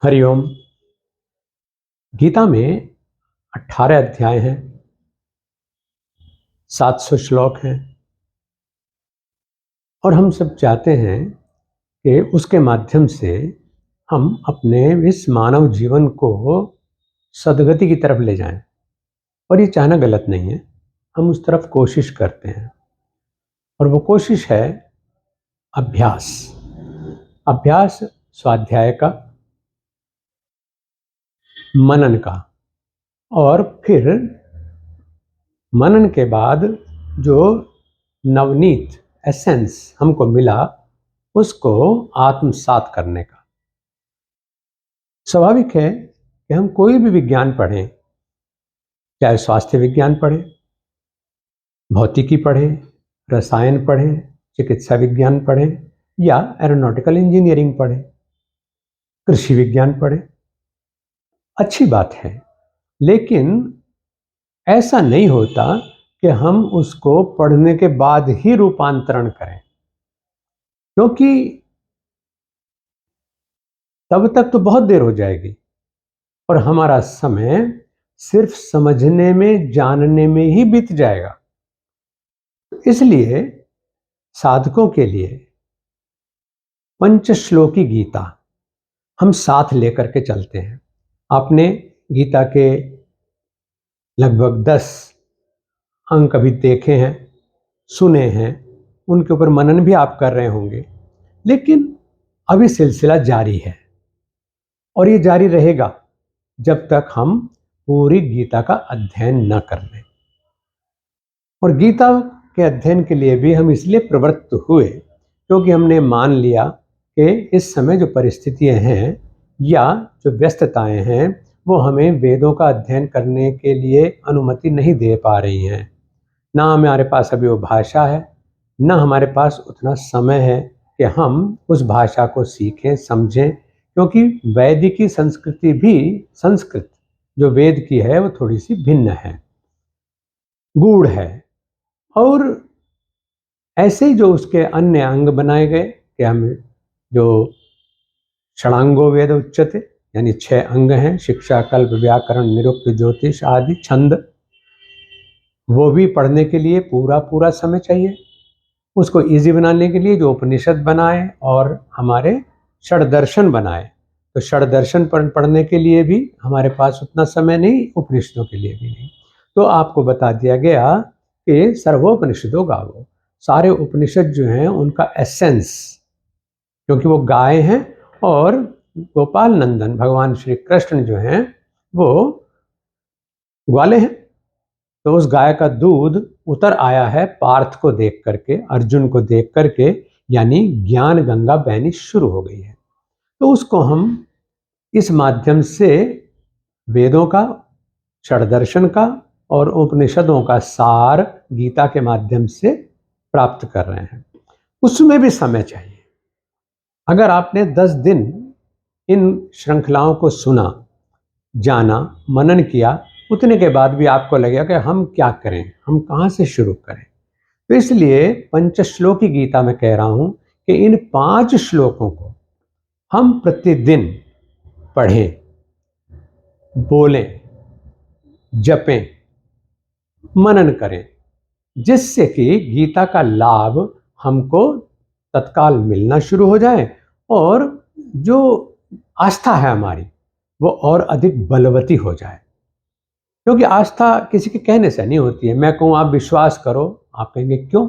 हरिओम। गीता में 18 अध्याय हैं, 700 श्लोक हैं और हम सब चाहते हैं कि उसके माध्यम से हम अपने इस मानव जीवन को सद्गति की तरफ ले जाएं। और ये चाहना गलत नहीं है, हम उस तरफ कोशिश करते हैं और वो कोशिश है अभ्यास। अभ्यास स्वाध्याय का, मनन का, और फिर मनन के बाद जो नवनीत एसेंस हमको मिला उसको आत्मसात करने का। स्वाभाविक है कि हम कोई भी विज्ञान पढ़ें, चाहे स्वास्थ्य विज्ञान पढ़ें, भौतिकी पढ़ें, रसायन पढ़ें, चिकित्सा विज्ञान पढ़ें या एरोनॉटिकल इंजीनियरिंग पढ़ें, कृषि विज्ञान पढ़ें, अच्छी बात है। लेकिन ऐसा नहीं होता कि हम उसको पढ़ने के बाद ही रूपांतरण करें, क्योंकि तब तक तो बहुत देर हो जाएगी और हमारा समय सिर्फ समझने में, जानने में ही बीत जाएगा। इसलिए साधकों के लिए पंचश्लोकी गीता हम साथ लेकर के चलते हैं। आपने गीता के लगभग 10 अंक अभी देखे हैं, सुने हैं, उनके ऊपर मनन भी आप कर रहे होंगे। लेकिन अभी सिलसिला जारी है और ये जारी रहेगा जब तक हम पूरी गीता का अध्ययन न कर लें। और गीता के अध्ययन के लिए भी हम इसलिए प्रवृत्त हुए क्योंकि हमने मान लिया कि इस समय जो परिस्थितियां हैं या जो व्यस्तताएं हैं वो हमें वेदों का अध्ययन करने के लिए अनुमति नहीं दे पा रही हैं। ना हमारे पास अभी वो भाषा है, ना हमारे पास उतना समय है कि हम उस भाषा को सीखें, समझें, क्योंकि वैदिकी संस्कृति भी संस्कृत जो वेद की है वो थोड़ी सी भिन्न है, गूढ़ है। और ऐसे ही जो उसके अन्य अंग बनाए गए कि हम जो षडांगो वेद उच्चते, यानी 6 अंग हैं, शिक्षा, कल्प, व्याकरण, निरुक्त, ज्योतिष आदि, छंद, वो भी पढ़ने के लिए पूरा पूरा समय चाहिए। उसको इजी बनाने के लिए जो उपनिषद बनाए और हमारे षडदर्शन बनाए, तो षडदर्शन पढ़ने के लिए भी हमारे पास उतना समय नहीं, उपनिषदों के लिए भी नहीं। तो आपको बता दिया गया कि सर्वोपनिषदों गावो, सारे उपनिषद जो हैं उनका एसेंस, क्योंकि वो गाय हैं और गोपाल नंदन भगवान श्री कृष्ण जो हैं वो ग्वाले हैं, तो उस गाय का दूध उतर आया है पार्थ को देख करके, अर्जुन को देख करके, यानी ज्ञान गंगा बहनी शुरू हो गई है। तो उसको हम इस माध्यम से वेदों का, षडदर्शन का और उपनिषदों का सार गीता के माध्यम से प्राप्त कर रहे हैं। उसमें भी समय चाहिए। अगर आपने 10 दिन इन श्रृंखलाओं को सुना, जाना, मनन किया, उतने के बाद भी आपको लगेगा कि हम क्या करें, हम कहाँ से शुरू करें। तो इसलिए पंचश्लोकी गीता में कह रहा हूं कि इन 5 श्लोकों को हम प्रतिदिन पढ़ें, बोलें, जपें, मनन करें, जिससे कि गीता का लाभ हमको तत्काल मिलना शुरू हो जाए और जो आस्था है हमारी वो और अधिक बलवती हो जाए। क्योंकि आस्था किसी के कहने से नहीं होती है। मैं कहूँ आप विश्वास करो, आप कहेंगे क्यों।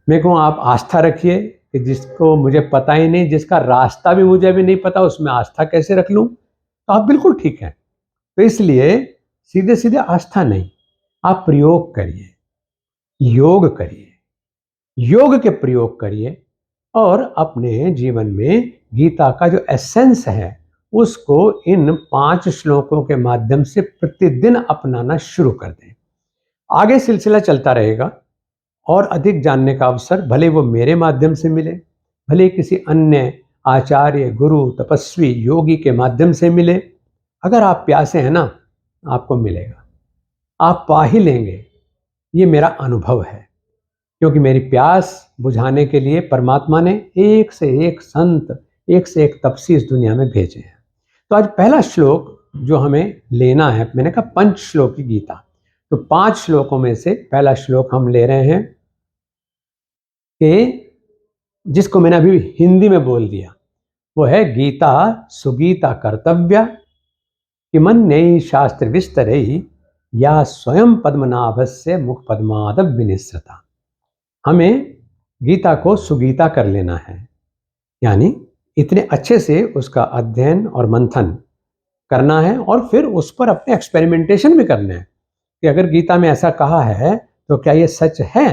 मैं कहूँ आप आस्था रखिए, कि जिसको मुझे पता ही नहीं, जिसका रास्ता भी मुझे भी नहीं पता, उसमें आस्था कैसे रख लूँ, तो आप बिल्कुल ठीक हैं। तो इसलिए सीधे सीधे आस्था नहीं, आप प्रयोग करिए, योग करिए, योग के प्रयोग करिए और अपने जीवन में गीता का जो एसेंस है उसको इन 5 श्लोकों के माध्यम से प्रतिदिन अपनाना शुरू कर दें। आगे सिलसिला चलता रहेगा और अधिक जानने का अवसर भले वो मेरे माध्यम से मिले, भले किसी अन्य आचार्य, गुरु, तपस्वी, योगी के माध्यम से मिले, अगर आप प्यासे हैं ना, आपको मिलेगा, आप पा ही लेंगे। ये मेरा अनुभव है, क्योंकि मेरी प्यास बुझाने के लिए परमात्मा ने एक से एक संत, एक से एक तपसी इस दुनिया में भेजे हैं। तो आज पहला श्लोक जो हमें लेना है, मैंने कहा पंच श्लोक की गीता, तो 5 श्लोकों में से पहला श्लोक हम ले रहे हैं कि जिसको मैंने अभी हिंदी में बोल दिया, वो है गीता सुगीता कर्तव्या किमन्यै शास्त्र विस्तरैः या स्वयं पद्मनाभस्य मुख पद्मादव विनिसृता। हमें गीता को सुगीता कर लेना है, यानी इतने अच्छे से उसका अध्ययन और मंथन करना है और फिर उस पर अपने एक्सपेरिमेंटेशन भी करने हैं कि अगर गीता में ऐसा कहा है तो क्या ये सच है।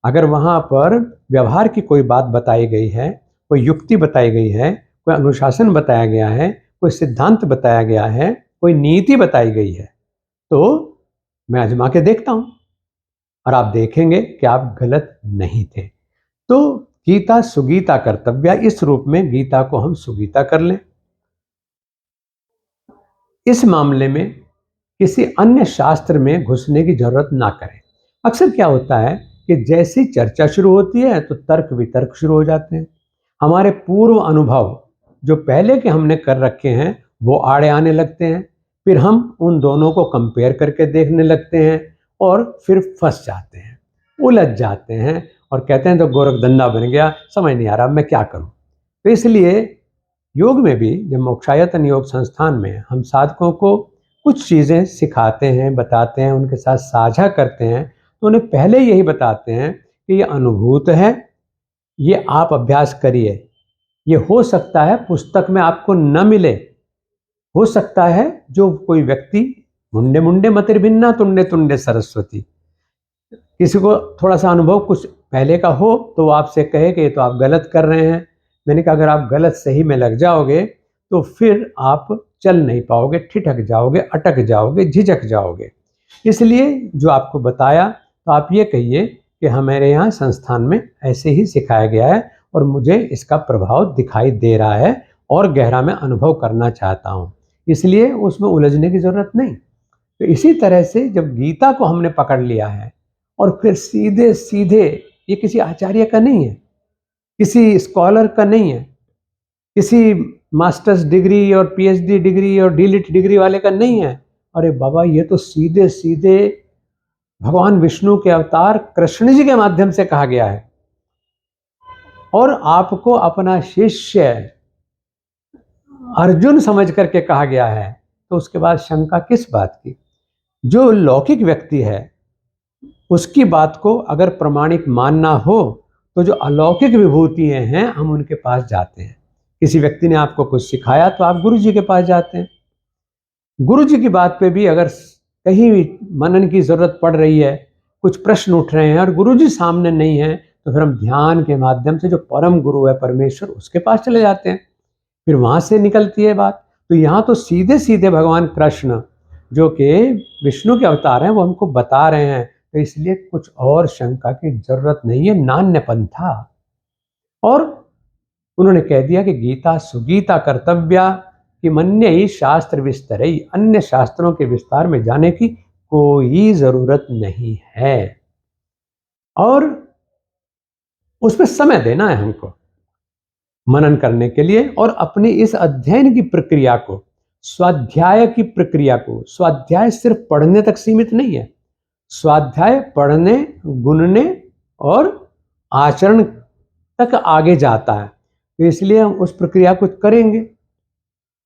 अगर वहाँ पर व्यवहार की कोई बात बताई गई है, कोई युक्ति बताई गई है, कोई अनुशासन बताया गया है, कोई सिद्धांत बताया गया है, कोई नीति बताई गई है, तो मैं आजमा के देखता हूँ और आप देखेंगे कि आप गलत नहीं थे। तो गीता सुगीता कर्तव्य, इस रूप में गीता को हम सुगीता कर लें। इस मामले में किसी अन्य शास्त्र में घुसने की जरूरत ना करें। अक्सर क्या होता है कि जैसी चर्चा शुरू होती है तो तर्क वितर्क शुरू हो जाते हैं। हमारे पूर्व अनुभव जो पहले के हमने कर रखे हैं वो आड़े आने लगते हैं, फिर हम उन दोनों को कंपेयर करके देखने लगते हैं और फिर फंस जाते हैं, उलझ जाते हैं और कहते हैं तो गोरखधंधा बन गया, समझ नहीं आ रहा मैं क्या करूं। तो इसलिए योग में भी, जब मोक्षायतन योग संस्थान में हम साधकों को कुछ चीज़ें सिखाते हैं, बताते हैं, उनके साथ साझा करते हैं, तो उन्हें पहले यही बताते हैं कि ये अनुभूत है, ये आप अभ्यास करिए। ये हो सकता है पुस्तक में आपको न मिले, हो सकता है जो कोई व्यक्ति मुंडे मुंडे मतिर्भिन्ना तुंडे तुंडे सरस्वती, किसी को थोड़ा सा अनुभव कुछ पहले का हो तो वो आपसे कहे कि ये तो आप गलत कर रहे हैं। मैंने कहा अगर आप गलत सही में लग जाओगे तो फिर आप चल नहीं पाओगे, ठिठक जाओगे, अटक जाओगे, झिझक जाओगे। इसलिए जो आपको बताया तो आप ये कहिए कि हमारे यहाँ संस्थान में ऐसे ही सिखाया गया है और मुझे इसका प्रभाव दिखाई दे रहा है और गहरा मैं अनुभव करना चाहता हूँ, इसलिए उसमें उलझने की जरूरत नहीं। तो इसी तरह से जब गीता को हमने पकड़ लिया है और फिर सीधे सीधे, ये किसी आचार्य का नहीं है, किसी स्कॉलर का नहीं है, किसी मास्टर्स डिग्री और पीएचडी डिग्री और डीलिट डिग्री वाले का नहीं है। अरे बाबा, ये तो सीधे सीधे भगवान विष्णु के अवतार कृष्ण जी के माध्यम से कहा गया है और आपको अपना शिष्य अर्जुन समझ करके कहा गया है, तो उसके बाद शंका किस बात की। जो लौकिक व्यक्ति है उसकी बात को अगर प्रमाणिक मानना हो तो जो अलौकिक विभूतियां हैं हम उनके पास जाते हैं। किसी व्यक्ति ने आपको कुछ सिखाया तो आप गुरु जी के पास जाते हैं। गुरु जी की बात पे भी अगर कहीं भी मनन की जरूरत पड़ रही है, कुछ प्रश्न उठ रहे हैं और गुरु जी सामने नहीं है, तो फिर हम ध्यान के माध्यम से जो परम गुरु है परमेश्वर, उसके पास चले जाते हैं, फिर वहां से निकलती है बात। तो यहाँ तो सीधे सीधे भगवान कृष्ण जो कि विष्णु के अवतार हैं वो हमको बता रहे हैं, तो इसलिए कुछ और शंका की जरूरत नहीं है, नान्य पंथा। और उन्होंने कह दिया कि गीता सुगीता कर्तव्या कि मन्य ही शास्त्र विस्तर, अन्य शास्त्रों के विस्तार में जाने की कोई जरूरत नहीं है और उसमें समय देना है हमको मनन करने के लिए। और अपनी इस अध्ययन की प्रक्रिया को, स्वाध्याय की प्रक्रिया को, स्वाध्याय सिर्फ पढ़ने तक सीमित नहीं है, स्वाध्याय पढ़ने, गुनने और आचरण तक आगे जाता है। तो इसलिए हम उस प्रक्रिया को करेंगे।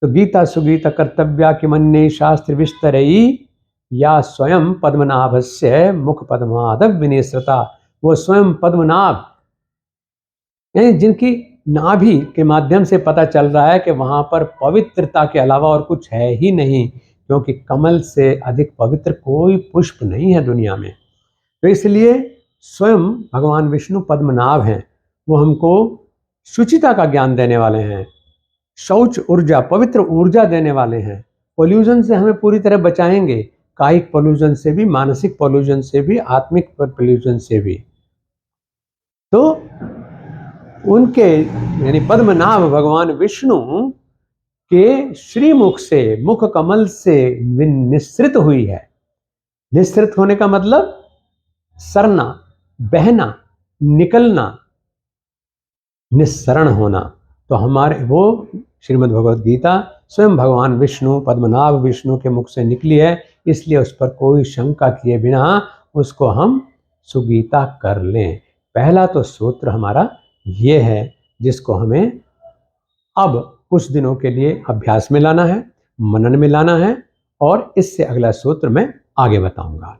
तो गीता सुगीता कर्तव्या कि मन्ये शास्त्र विस्तरई या स्वयं पद्मनाभस्य मुख पद्मादव विनिसृता। वो स्वयं पद्मनाभ यानी जिनकी नाभि के माध्यम से पता चल रहा है कि वहां पर पवित्रता के अलावा और कुछ है ही नहीं, क्योंकि कमल से अधिक पवित्र कोई पुष्प नहीं है दुनिया में। तो इसलिए स्वयं भगवान विष्णु पद्मनाभ हैं, वो हमको शुचिता का ज्ञान देने वाले हैं, शौच ऊर्जा, पवित्र ऊर्जा देने वाले हैं, पोल्यूशन से हमें पूरी तरह बचाएंगे, कायिक पोल्यूशन से भी, मानसिक पोल्यूशन से भी, आत्मिक पोल्यूशन से भी। तो उनके यानी पद्मनाभ भगवान विष्णु के श्रीमुख से, मुख कमल से निस्सृत हुई है। निस्सृत होने का मतलब सरना, बहना, निकलना, निस्सरण होना। तो हमारे वो श्रीमद् भगवद गीता स्वयं भगवान विष्णु पद्मनाभ विष्णु के मुख से निकली है, इसलिए उस पर कोई शंका किए बिना उसको हम सुगीता कर लें। पहला तो सूत्र हमारा ये है जिसको हमें अब कुछ दिनों के लिए अभ्यास में लाना है, मनन में लाना है, और इससे अगला सूत्र मैं आगे बताऊंगा।